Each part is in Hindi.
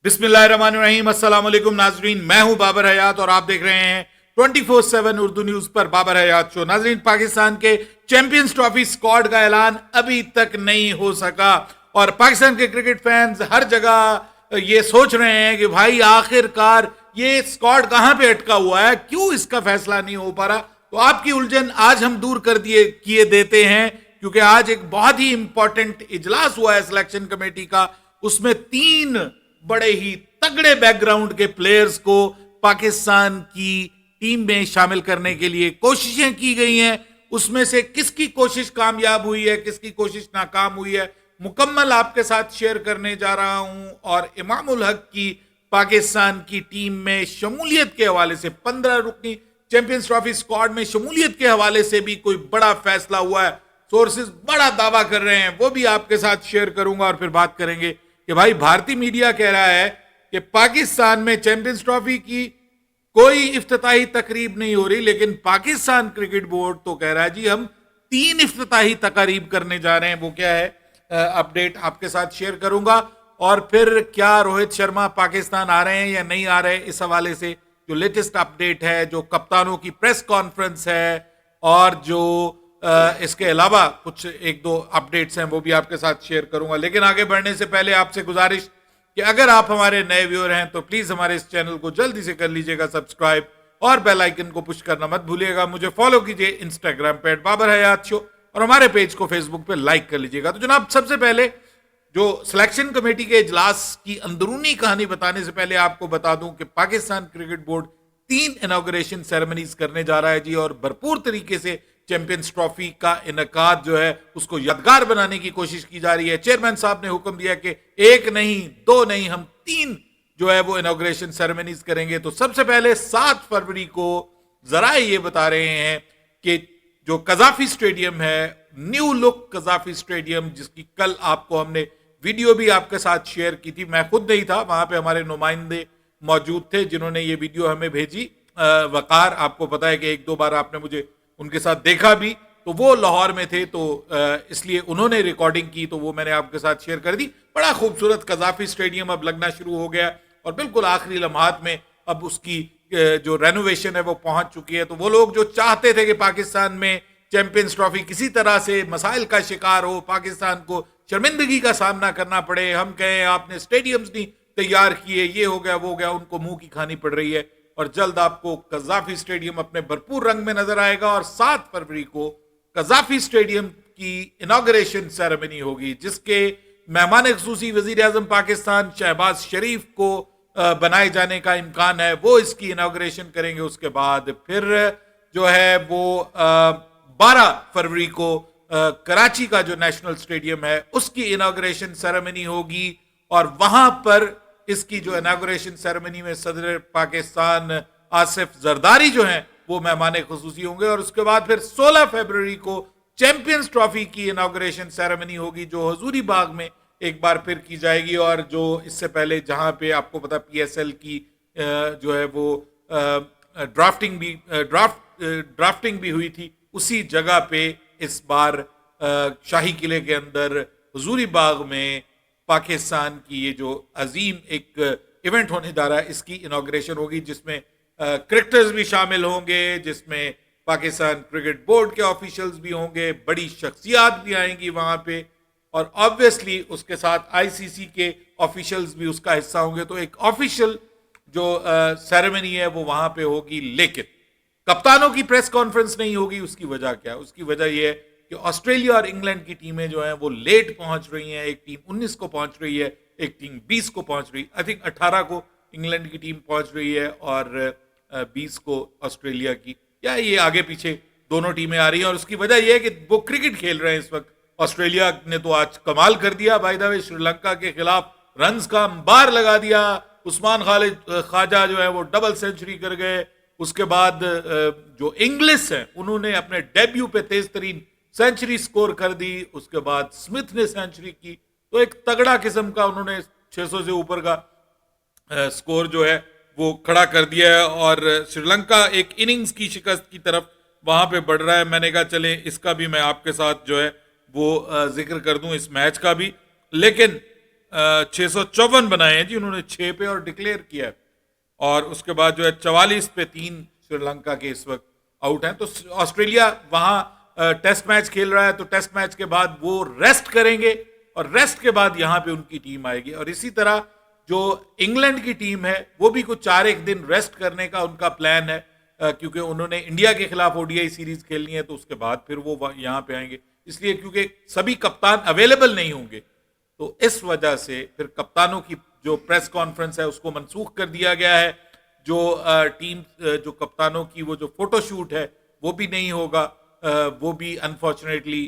बिस्मिल्लाहिर्रहमानिर्रहीम। अस्सलाम वालेकुम नाजरीन, मैं हूं बाबर हयात और आप देख रहे हैं 24/7 उर्दू न्यूज पर बाबर हयात शो। नाजरीन, पाकिस्तान के चैंपियंस ट्रॉफी स्क्वाड का ऐलान अभी तक नहीं हो सका और पाकिस्तान के क्रिकेट फैंस हर जगह ये सोच रहे हैं कि भाई आखिरकार ये स्क्वाड कहां पे अटका हुआ है, क्यों इसका फैसला नहीं हो पा रहा। तो आपकी उलझन आज हम दूर कर दिए किए देते हैं, क्योंकि आज एक बहुत ही इंपॉर्टेंट इजलास हुआ है सिलेक्शन कमेटी का। उसमें 3 बड़े ही तगड़े बैकग्राउंड के प्लेयर्स को पाकिस्तान की टीम में शामिल करने के लिए कोशिशें की गई हैं। उसमें से किसकी कोशिश कामयाब हुई है, किसकी कोशिश नाकाम हुई है, मुकम्मल आपके साथ शेयर करने जा रहा हूं। और इमामुल हक की पाकिस्तान की टीम में शमूलियत के हवाले से 15 रुकनी चैंपियंस ट्रॉफी स्क्वाड में शमूलियत के हवाले से भी कोई बड़ा फैसला हुआ है। सोर्सेज बड़ा दावा कर रहे हैं, वो भी आपके साथ शेयर करूंगा। और फिर बात करेंगे कि भाई भारतीय मीडिया कह रहा है कि पाकिस्तान में चैंपियंस ट्रॉफी की कोई इफ्तिताही तकरीब नहीं हो रही, लेकिन पाकिस्तान क्रिकेट बोर्ड तो कह रहा है जी हम 3 इफ्तिताही तकरीब करने जा रहे हैं। वो क्या है, अपडेट आपके साथ शेयर करूंगा। और फिर क्या रोहित शर्मा पाकिस्तान आ रहे हैं या नहीं आ रहे, इस हवाले से जो लेटेस्ट अपडेट है, जो कप्तानों की प्रेस कॉन्फ्रेंस है और जो इसके अलावा कुछ 1-2 अपडेट्स हैं, वो भी आपके साथ शेयर करूंगा। लेकिन आगे बढ़ने से पहले आपसे गुजारिश कि अगर आप हमारे नए व्यूअर हैं तो प्लीज हमारे इस चैनल को जल्दी से कर लीजिएगा सब्सक्राइब और बेल आइकन को पुश करना मत भूलिएगा। मुझे फॉलो कीजिए इंस्टाग्राम पे @बाबर हयात शो और हमारे पेज को फेसबुक पे लाइक कर लीजिएगा। तो जनाब, सबसे पहले जो सिलेक्शन कमेटी के इजलास की अंदरूनी कहानी बताने से पहले आपको बता दूं कि Pakistan cricket board 3 inauguration ceremonies करने जा रहा है जी, और भरपूर तरीके से चैंपियंस ट्रॉफी का इनकाद जो है उसको यादगार बनाने की कोशिश की जा रही है। चेयरमैन साहब ने हुक्म दिया कि 1 नहीं 2 नहीं, हम 3 जो है वो इनॉग्रेशन सेरेमनीज करेंगे। तो सबसे पहले 7 फरवरी को जरा ये बता रहे हैं कि जो कजाफी स्टेडियम है, न्यू लुक कजाफी स्टेडियम, जिसकी कल आपको हमने वीडियो भी आपके साथ शेयर की थी, मैं खुद नहीं था वहां पे, हमारे नुमाइंदे मौजूद थे जिन्होंने ये वीडियो हमें भेजी। वकार, आपको पता है कि 1-2 बार आपने मुझे उनके साथ देखा भी, तो वो लाहौर में थे, तो इसलिए उन्होंने रिकॉर्डिंग की, तो वो मैंने आपके साथ शेयर कर दी। बड़ा खूबसूरत कजाफी स्टेडियम अब लगना शुरू हो गया और बिल्कुल आखिरी लम्हात में अब उसकी जो रेनोवेशन है वो पहुंच चुकी है। तो वो लोग जो चाहते थे कि पाकिस्तान में चैंपियंस ट्रॉफी किसी तरह से मसाइल का शिकार हो, पाकिस्तान को शर्मिंदगी का सामना करना पड़े, हम कहें आपने स्टेडियम्स नहीं तैयार किए, ये हो गया वो हो गया, उनको मुंह की खानी पड़ रही है। और जल्द आपको कजाफी स्टेडियम अपने भरपूर रंग में नजर आएगा। और 7 फरवरी को कजाफी स्टेडियम की इनॉग्रेशन सेरेमनी होगी, जिसके मेहमान खुसूसी वजीर आजम पाकिस्तान शहबाज शरीफ को बनाए जाने का इम्कान है। वो इसकी इनॉग्रेशन करेंगे। उसके बाद फिर जो है वो 12 फरवरी को कराची का जो नेशनल स्टेडियम है उसकी इनॉग्रेशन सेरेमनी होगी। और वहां पर इसकी जो इनॉग्रेशन सेरेमनी में सदर पाकिस्तान आसिफ जरदारी जो हैं वो मेहमान खुसूसी होंगे। और उसके बाद फिर 16 फरवरी को चैंपियंस ट्रॉफी की इनॉग्रेशन सेरेमनी होगी, जो हजूरी बाग में एक बार फिर की जाएगी। और जो इससे पहले जहां पे आपको पता PSL की जो है वो ड्राफ्टिंग भी हुई थी, उसी जगह पे इस बार शाही किले के अंदर हजूरी बाग में पाकिस्तान की ये जो अजीम एक इवेंट होने जा रहा है, इसकी इनॉग्रेशन होगी, जिसमें क्रिकेटर्स भी शामिल होंगे, जिसमें पाकिस्तान क्रिकेट बोर्ड के ऑफिशियल्स भी होंगे, बड़ी शख्सियात भी आएंगी वहां पे, और ऑब्वियसली उसके साथ ICC के ऑफिशियल्स भी उसका हिस्सा होंगे। तो एक ऑफिशियल जो सेरेमनी है वो वहां पे होगी। लेकिन कप्तानों की प्रेस कॉन्फ्रेंस नहीं होगी। उसकी वजह क्या है? उसकी वजह यह है कि ऑस्ट्रेलिया और इंग्लैंड की टीमें जो हैं वो लेट पहुंच रही हैं। एक टीम 19 को पहुंच रही है, एक टीम 20 को पहुंच रही है। आई थिंक 18 को इंग्लैंड की टीम पहुंच रही है और 20 को ऑस्ट्रेलिया की, या ये आगे पीछे दोनों टीमें आ रही हैं। और उसकी वजह यह है कि वो क्रिकेट खेल रहे हैं इस वक्त। ऑस्ट्रेलिया ने तो आज कमाल कर दिया, बाय द वे, श्रीलंका के खिलाफ रन्स का अंबार लगा दिया। उस्मान ख्वाजा जो है वो डबल सेंचुरी कर गए। उसके बाद जो इंग्लिश है उन्होंने अपने डेब्यू पे तेज तरीन सेंचुरी स्कोर कर दी। उसके बाद स्मिथ ने सेंचुरी की। तो एक तगड़ा किस्म का उन्होंने 600 से ऊपर का स्कोर जो है वो खड़ा कर दिया है। और श्रीलंका एक इनिंग्स की शिकस्त की तरफ वहां पे बढ़ रहा है। मैंने कहा चले इसका भी मैं आपके साथ जो है वो जिक्र कर दूं, इस मैच का भी। लेकिन 654 बनाए हैं जी उन्होंने 6 पे और डिक्लेयर किया है। और उसके बाद जो है 44 पे 3 श्रीलंका के इस वक्त आउट हैं। तो ऑस्ट्रेलिया वहां टेस्ट मैच खेल रहा है, तो टेस्ट मैच के बाद वो रेस्ट करेंगे और रेस्ट के बाद यहां पे उनकी टीम आएगी। और इसी तरह जो इंग्लैंड की टीम है वो भी कुछ 4 दिन रेस्ट करने का उनका प्लान है, क्योंकि उन्होंने इंडिया के खिलाफ ओडीआई सीरीज खेलनी है, तो उसके बाद फिर वो यहाँ पे आएंगे। इसलिए क्योंकि सभी कप्तान अवेलेबल नहीं होंगे, तो इस वजह से फिर कप्तानों की जो प्रेस कॉन्फ्रेंस है उसको मनसूख कर दिया गया है। जो टीम जो कप्तानों की वो जो फोटोशूट है वो भी नहीं होगा, वो भी अनफॉर्चुनेटली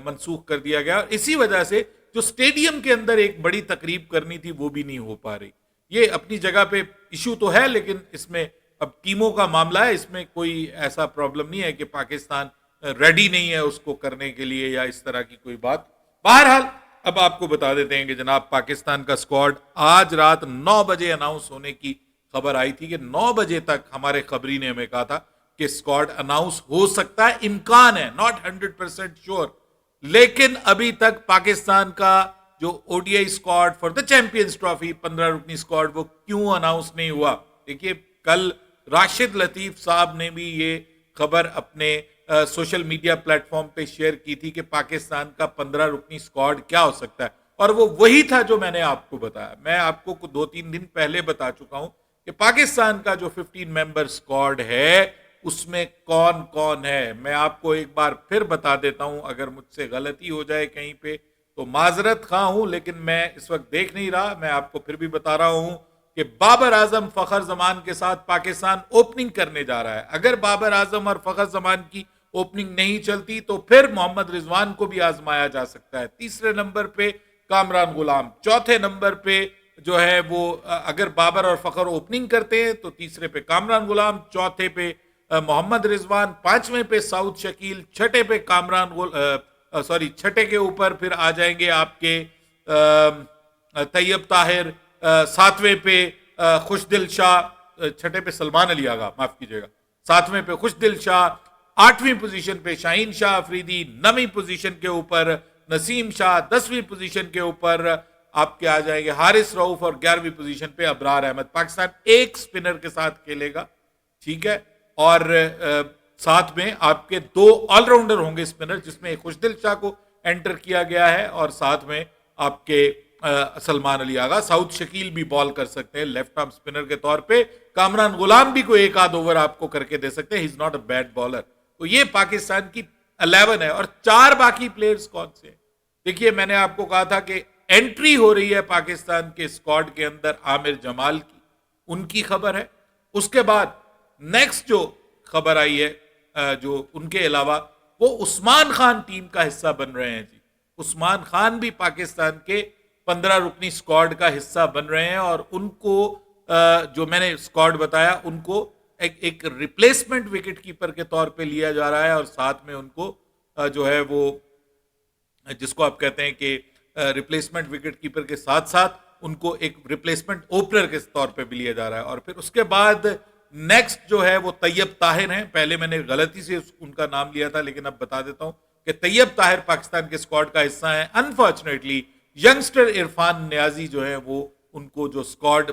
मनसूख कर दिया गया। इसी वजह से जो स्टेडियम के अंदर एक बड़ी तकरीब करनी थी वो भी नहीं हो पा रही। ये अपनी जगह पे इशू तो है, लेकिन इसमें अब टीमों का मामला है, इसमें कोई ऐसा प्रॉब्लम नहीं है कि पाकिस्तान रेडी नहीं है उसको करने के लिए या इस तरह की कोई बात। बहरहाल अब आपको बता देते हैं कि जनाब पाकिस्तान का स्क्वाड आज रात 9 बजे अनाउंस होने की खबर आई थी कि 9 बजे तक हमारे खबरी ने हमें कहा था कि स्क्वाड अनाउंस हो सकता है, इम्कान है, नॉट 100% श्योर। लेकिन अभी तक पाकिस्तान का जो ODI squad for the champions trophy 15 रुकनी स्क्वाड वो क्यों अनाउंस नहीं हुआ। देखिए कल राशिद लतीफ साहब ने भी ये खबर अपने सोशल मीडिया प्लेटफॉर्म पे शेयर की थी कि पाकिस्तान का 15 रुकनी स्क्वाड क्या हो सकता है, और वो वही था जो मैंने आपको बताया। मैं आपको 2-3 दिन पहले बता चुका हूं कि पाकिस्तान का जो 15 मेंबर स्क्वाड है उसमें कौन कौन है। मैं आपको एक बार फिर बता देता हूं, अगर मुझसे गलती हो जाए कहीं पे तो माजरत खा हूं, लेकिन मैं इस वक्त देख नहीं रहा। मैं आपको फिर भी बता रहा हूं कि बाबर आजम फखर जमान के साथ पाकिस्तान ओपनिंग करने जा रहा है। अगर बाबर आजम और फखर जमान की ओपनिंग नहीं चलती तो फिर मोहम्मद रिजवान को भी आजमाया जा सकता है। तीसरे नंबर पे कामरान गुलाम, चौथे नंबर पे जो है वो अगर बाबर और फखर ओपनिंग करते हैं तो तीसरे पे कामरान गुलाम, चौथे पे मोहम्मद रिजवान, पांचवें पे साउद शकील, छठे पे छठे के ऊपर फिर आ जाएंगे आपके तैयब ताहिर, सातवें पे खुशदिल शाह, छठे पे सलमान अली आगा, माफ कीजिएगा, सातवें पे खुशदिल शाह, 8वीं पोजीशन पे शाहीन शाह अफरीदी, 9वीं पोजीशन के ऊपर नसीम शाह, 10वीं पोजीशन के ऊपर आपके आ जाएंगे हारिस रऊफ और 11वीं पोजीशन पे अबरार अहमद। पाकिस्तान एक स्पिनर के साथ खेलेगा, ठीक है, और साथ में आपके 2 ऑलराउंडर होंगे स्पिनर, जिसमें एक खुशदिल शाह को एंटर किया गया है और साथ में आपके सलमान अली आगा। साउद शकील भी बॉल कर सकते हैं लेफ्ट आर्म स्पिनर के तौर पे। कामरान गुलाम भी कोई एक आध ओवर आपको करके दे सकते हैं, he is not a bad bowler. तो ये पाकिस्तान की 11 है। और 4 बाकी प्लेयर्स कौन से? देखिए मैंने आपको कहा था कि एंट्री हो रही है पाकिस्तान के स्क्वाड के अंदर आमिर जमाल की, उनकी खबर है। उसके बाद नेक्स्ट जो खबर आई है जो उनके अलावा, वो उस्मान खान टीम का हिस्सा बन रहे हैं जी। उस्मान खान भी पाकिस्तान के 15 रुकनी स्क्वाड का हिस्सा बन रहे हैं और उनको जो मैंने स्क्वाड बताया उनको एक रिप्लेसमेंट विकेट कीपर के तौर पे लिया जा रहा है और साथ में उनको जो है वो जिसको आप कहते हैं कि रिप्लेसमेंट विकेट कीपर के साथ साथ उनको एक रिप्लेसमेंट ओपनर के तौर पे भी लिया जा रहा है। और फिर उसके बाद नेक्स्ट जो है वो तैयब ताहिर हैं। पहले मैंने गलती से उनका नाम लिया था, लेकिन अब बता देता हूं कि तैयब ताहिर पाकिस्तान के स्क्वाड का हिस्सा है। अनफॉर्चुनेटली यंगस्टर इरफान नियाजी जो है वो उनको जो स्क्वाड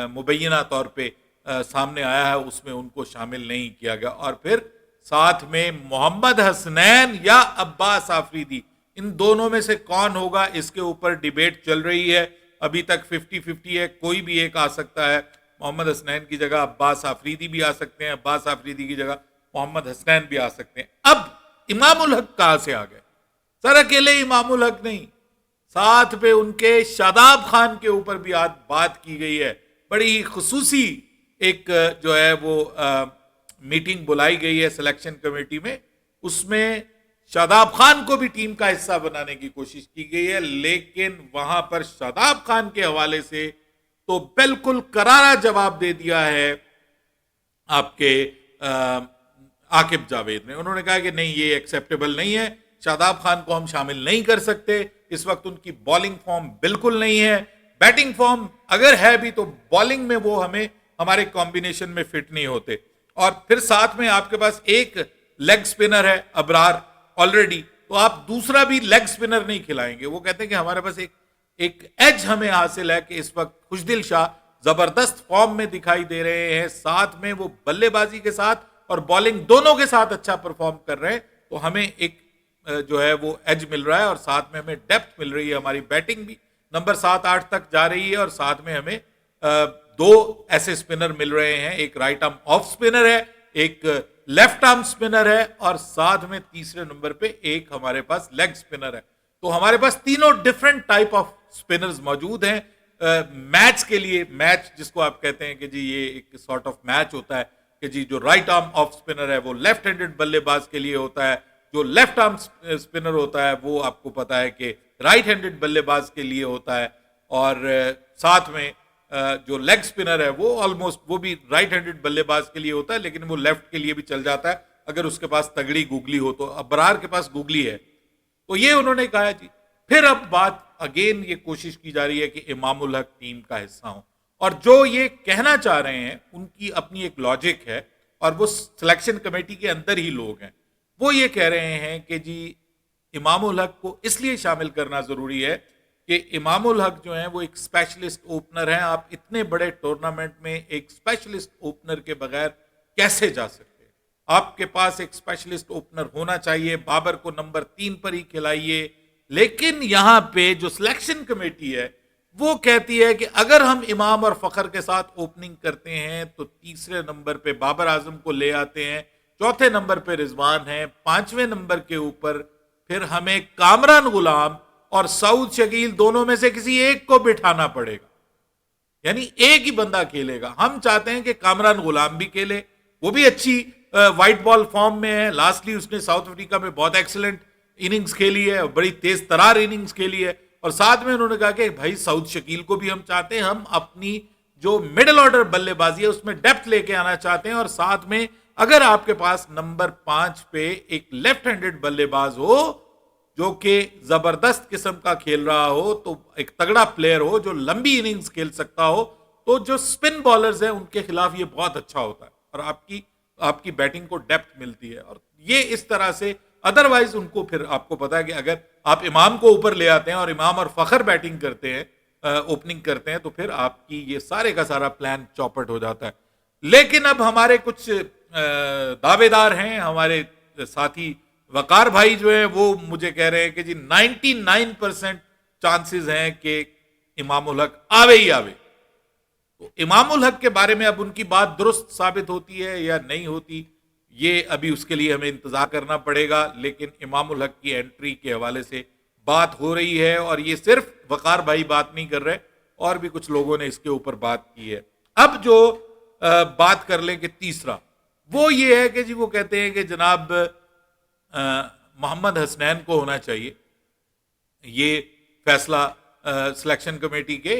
मुबैना तौर पे सामने आया है उसमें उनको शामिल नहीं किया गया। और फिर साथ में मोहम्मद हसनैन या अब्बास आफरीदी, इन दोनों में से कौन होगा इसके ऊपर डिबेट चल रही है। अभी तक 50-50 है, कोई भी एक आ सकता है। मोहम्मद हसनैन की जगह अब्बास आफरीदी भी आ सकते हैं, अब्बास आफरीदी की जगह मोहम्मद हसनैन भी आ सकते हैं। अब इमामुल हक कहां से आ गए? सर अकेले इमामुल हक नहीं, साथ पे उनके शादाब खान के ऊपर भी आज बात की गई है। बड़ी खुसूसी एक जो है वो मीटिंग बुलाई गई है सिलेक्शन कमेटी में, उसमें शादाब खान को भी टीम का हिस्सा बनाने की कोशिश की गई है। लेकिन वहां पर शादाब खान के हवाले से तो बिल्कुल करारा जवाब दे दिया है आपके आकिब जावेद ने। उन्होंने कहा कि नहीं, ये एक्सेप्टेबल नहीं है, शादाब खान को हम शामिल नहीं कर सकते। इस वक्त उनकी बॉलिंग फॉर्म बिल्कुल नहीं है, बैटिंग फॉर्म अगर है भी तो बॉलिंग में वो हमारे कॉम्बिनेशन में फिट नहीं होते। और फिर साथ में आपके पास एक लेग स्पिनर है अबरार ऑलरेडी, तो आप दूसरा भी लेग स्पिनर नहीं खिलाएंगे। वो कहते हैं कि हमारे पास एक एज हमें हासिल है कि इस वक्त खुशदिल शाह जबरदस्त फॉर्म में दिखाई दे रहे हैं, साथ में वो बल्लेबाजी के साथ और बॉलिंग दोनों के साथ अच्छा परफॉर्म कर रहे हैं, तो हमें एक जो है वो एज मिल रहा है और साथ में हमें डेप्थ मिल रही है। हमारी बैटिंग भी नंबर 7-8 तक जा रही है और साथ में हमें दो ऐसे स्पिनर मिल रहे हैं, एक राइट आर्म ऑफ स्पिनर है, एक लेफ्ट आर्म स्पिनर है और साथ में तीसरे नंबर पे एक हमारे पास लेग स्पिनर है। तो हमारे पास तीनों डिफरेंट टाइप ऑफ स्पिनर्स मौजूद हैं। मैच के लिए, मैच जिसको आप कहते हैं कि जी ये एक सॉर्ट ऑफ मैच होता है कि जी जो राइट आर्म ऑफ स्पिनर है वो लेफ्ट हैंडेड बल्लेबाज के लिए होता है, जो लेफ्ट आर्म स्पिनर होता है वो आपको पता है कि राइट हैंडेड बल्लेबाज के लिए होता है, और साथ में जो लेग स्पिनर है वो ऑलमोस्ट वो भी राइट हैंडेड बल्लेबाज के लिए होता है, लेकिन वो लेफ्ट के लिए भी चल जाता है अगर उसके पास तगड़ी गुगली हो। तो अबरार के पास गुगली है, तो ये उन्होंने कहा जी। फिर अब बात अगेन ये कोशिश की जा रही है कि इमामुल हक टीम का हिस्सा हो, और जो ये कहना चाह रहे हैं उनकी अपनी एक लॉजिक है और वो सिलेक्शन कमेटी के अंदर ही लोग हैं। वो ये कह रहे हैं कि जी इमामुल हक को इसलिए शामिल करना जरूरी है कि इमामुल हक जो है वो एक स्पेशलिस्ट ओपनर है। आप इतने बड़े टूर्नामेंट में एक स्पेशलिस्ट ओपनर के बगैर कैसे जा सकते हैं? आपके पास एक स्पेशलिस्ट ओपनर होना चाहिए। बाबर को नंबर 3 पर ही खिलाइए, लेकिन यहां पे जो सिलेक्शन कमेटी है वो कहती है कि अगर हम इमाम और फखर के साथ ओपनिंग करते हैं तो तीसरे नंबर पे बाबर आजम को ले आते हैं, चौथे नंबर पे रिजवान है, 5वें नंबर के ऊपर फिर हमें कामरान गुलाम और सऊद शकील दोनों में से किसी एक को बिठाना पड़ेगा, यानी एक ही बंदा खेलेगा। हम चाहते हैं कि कामरान गुलाम भी खेले, वो भी अच्छी व्हाइट बॉल फॉर्म में है। लास्टली उसने साउथ अफ्रीका में बहुत एक्सीलेंट इनिंग्स खेली है, बड़ी तेज तरार इनिंग्स खेली है, और साथ में उन्होंने कहा कि भाई सऊद शकील को भी हम चाहते हैं, हम अपनी जो मिडिल ऑर्डर बल्लेबाजी है उसमें डेप्थ लेके आना चाहते हैं, और साथ में अगर आपके पास नंबर 5 पे एक लेफ्ट हैंडेड बल्लेबाज हो जो कि जबरदस्त किस्म का खेल रहा हो, तो एक तगड़ा प्लेयर हो जो लंबी इनिंग्स खेल सकता हो, तो जो स्पिन बॉलर्स हैं उनके खिलाफ ये बहुत अच्छा होता है और आपकी बैटिंग को डेप्थ मिलती है। और ये इस तरह से, अदरवाइज उनको फिर आपको पता है कि अगर आप इमाम को ऊपर ले आते हैं और इमाम और फखर बैटिंग करते हैं, ओपनिंग करते हैं, तो फिर आपकी ये सारे का सारा प्लान चौपट हो जाता है। लेकिन अब हमारे कुछ दावेदार हैं, हमारे साथी वकार भाई जो है वो मुझे कह रहे हैं कि जी 99% चांसेस हैं कि इमामुल हक आवे ही आवे। तो इमामुल हक के बारे में अब उनकी बात दुरुस्त साबित होती है या नहीं होती, ये अभी उसके लिए हमें इंतजार करना पड़ेगा। लेकिन इमामुल हक की एंट्री के हवाले से बात हो रही है, और ये सिर्फ वकार भाई बात नहीं कर रहे, और भी कुछ लोगों ने इसके ऊपर बात की है। अब जो बात कर लें कि तीसरा, वो ये है कि जी वो कहते हैं कि जनाब मोहम्मद हसनैन को होना चाहिए। ये फैसला सिलेक्शन कमेटी के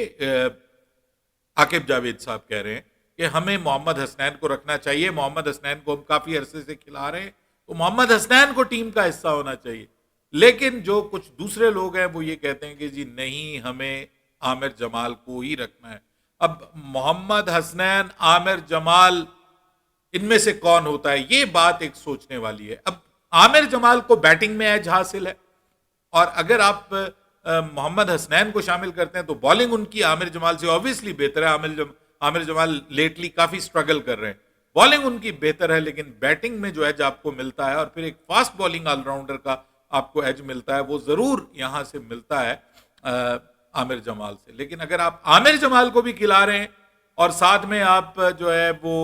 आकिब जावेद साहब कह रहे हैं कि हमें मोहम्मद हसनैन को रखना चाहिए। मोहम्मद हसनैन को हम काफी अरसे से खिला रहे हैं, तो मोहम्मद हसनैन को टीम का हिस्सा होना चाहिए। लेकिन जो कुछ दूसरे लोग हैं वो ये कहते हैं कि जी नहीं, हमें आमिर जमाल को ही रखना है। अब मोहम्मद हसनैन, आमिर जमाल, इनमें से कौन होता है, ये बात एक सोचने वाली है। अब आमिर जमाल को बैटिंग में एज हासिल है, और अगर आप मोहम्मद हसनैन को शामिल करते हैं तो बॉलिंग उनकी आमिर जमाल से ऑब्वियसली बेहतर है। आमिर जमाल लेटली काफी स्ट्रगल कर रहे हैं, बॉलिंग उनकी बेहतर है, लेकिन बैटिंग में जो एज आपको मिलता है और फिर एक फास्ट बॉलिंग ऑलराउंडर का आपको एज मिलता है, वो जरूर यहां से मिलता है आमिर जमाल से। लेकिन अगर आप आमिर जमाल को भी खिला रहे हैं और साथ में आप जो है वो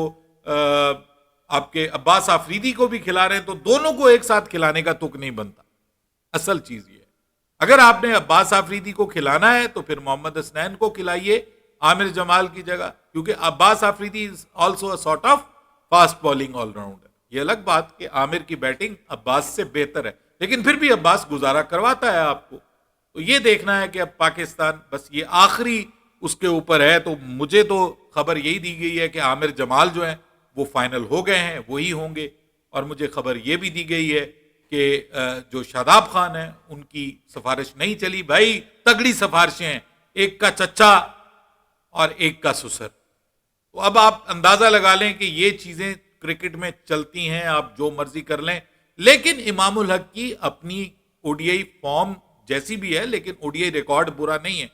आपके अब्बास आफरीदी को भी खिला रहे हैं, तो दोनों को एक साथ खिलाने का तुक नहीं बनता। असल चीज ये है, अगर आपने अब्बास आफरीदी को खिलाना है तो फिर मोहम्मद हसनैन को खिलाइए आमिर जमाल की जगह, क्योंकि Abbas Afridi is also a sort of fast bowling allrounder. ये अलग बात कि आमिर की बैटिंग अब्बास से बेहतर है, लेकिन फिर भी अब्बास गुजारा करवाता है आपको। तो ये देखना है कि अब पाकिस्तान बस ये आखिरी उसके ऊपर है। तो मुझे तो खबर यही दी गई है कि आमिर जमाल जो है वो फाइनल हो गए हैं, वही होंगे। और मुझे खबर ये भी दी गई है कि जो शादाब खान है उनकी सिफारिश नहीं चली। भाई तगड़ी सिफारिशें हैं, एक का चच्चा और एक का सुसर। तो अब आप अंदाजा लगा लें कि ये चीजें क्रिकेट में चलती हैं, आप जो मर्जी कर लें। लेकिन इमामुल हक की अपनी ओडीआई फॉर्म जैसी भी है, लेकिन ओडीआई रिकॉर्ड बुरा नहीं है।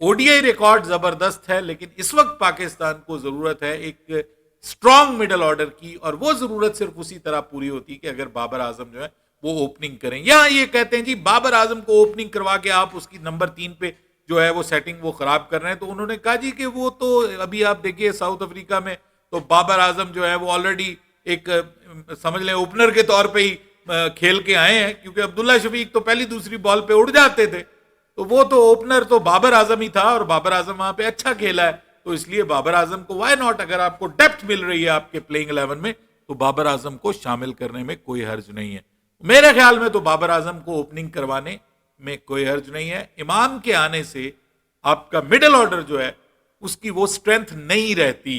ओडीआई रिकॉर्ड जबरदस्त है, लेकिन इस वक्त पाकिस्तान को जरूरत है एक स्ट्रॉन्ग मिडल ऑर्डर की, और वो जरूरत सिर्फ उसी तरह पूरी होती है कि अगर बाबर आजम जो है वो ओपनिंग करें। यहां ये कहते हैं जी बाबर आजम को ओपनिंग करवा के आप उसकी नंबर 3 पे जो है वो सेटिंग वो खराब कर रहे हैं, तो उन्होंने कहा जी कि वो तो अभी आप देखिए साउथ अफ्रीका में तो बाबर आजम जो है वो ऑलरेडी एक समझ लें ओपनर के तौर पे ही खेल के आए हैं, क्योंकि अब्दुल्ला शफीक तो पहली दूसरी बॉल पे उड़ जाते थे, तो वो तो ओपनर तो बाबर आजम ही था और बाबर आजम वहां पे अच्छा खेला है, तो इसलिए बाबर आजम को व्हाई नॉट, अगर आपको डेप्थ मिल रही है आपके प्लेइंग 11 में तो बाबर आजम को शामिल करने में कोई हर्ज नहीं है। मेरे ख्याल में तो बाबर आजम को ओपनिंग करवाने में कोई हर्ज नहीं है। इमाम के आने से आपका मिडिल ऑर्डर जो है उसकी वो स्ट्रेंथ नहीं रहती,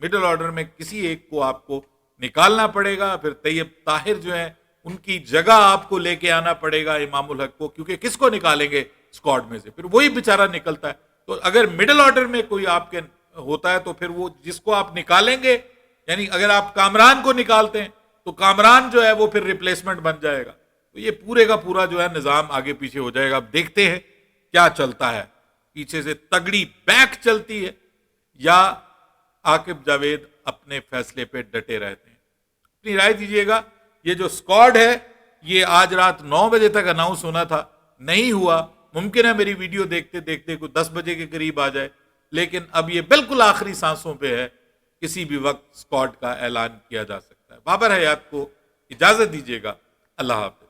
मिडिल ऑर्डर में किसी एक को आपको निकालना पड़ेगा, फिर तैयब ताहिर जो है उनकी जगह आपको लेके आना पड़ेगा इमामुल हक को, क्योंकि किसको निकालेंगे स्क्वाड में से, फिर वही बेचारा निकलता है। तो अगर मिडिल ऑर्डर में कोई आपके होता है तो फिर वो जिसको आप निकालेंगे, यानी अगर आप कामरान को निकालते हैं तो कामरान जो है वो फिर रिप्लेसमेंट बन जाएगा, तो ये पूरे का पूरा जो है निजाम आगे पीछे हो जाएगा। अब देखते हैं क्या चलता है, पीछे से तगड़ी बैक चलती है या आकिब जावेद अपने फैसले पे डटे रहते हैं। अपनी राय दीजिएगा। ये जो स्क्वाड है ये आज रात 9 बजे तक अनाउंस होना था, नहीं हुआ। मुमकिन है मेरी वीडियो देखते देखते कोई 10 बजे के करीब आ जाए, लेकिन अब ये बिल्कुल आखिरी सांसों पे है, किसी भी वक्त स्क्वाड का ऐलान किया जा सकता है। बाबर हयात को इजाजत दीजिएगा। अल्लाह हाफ़िज़।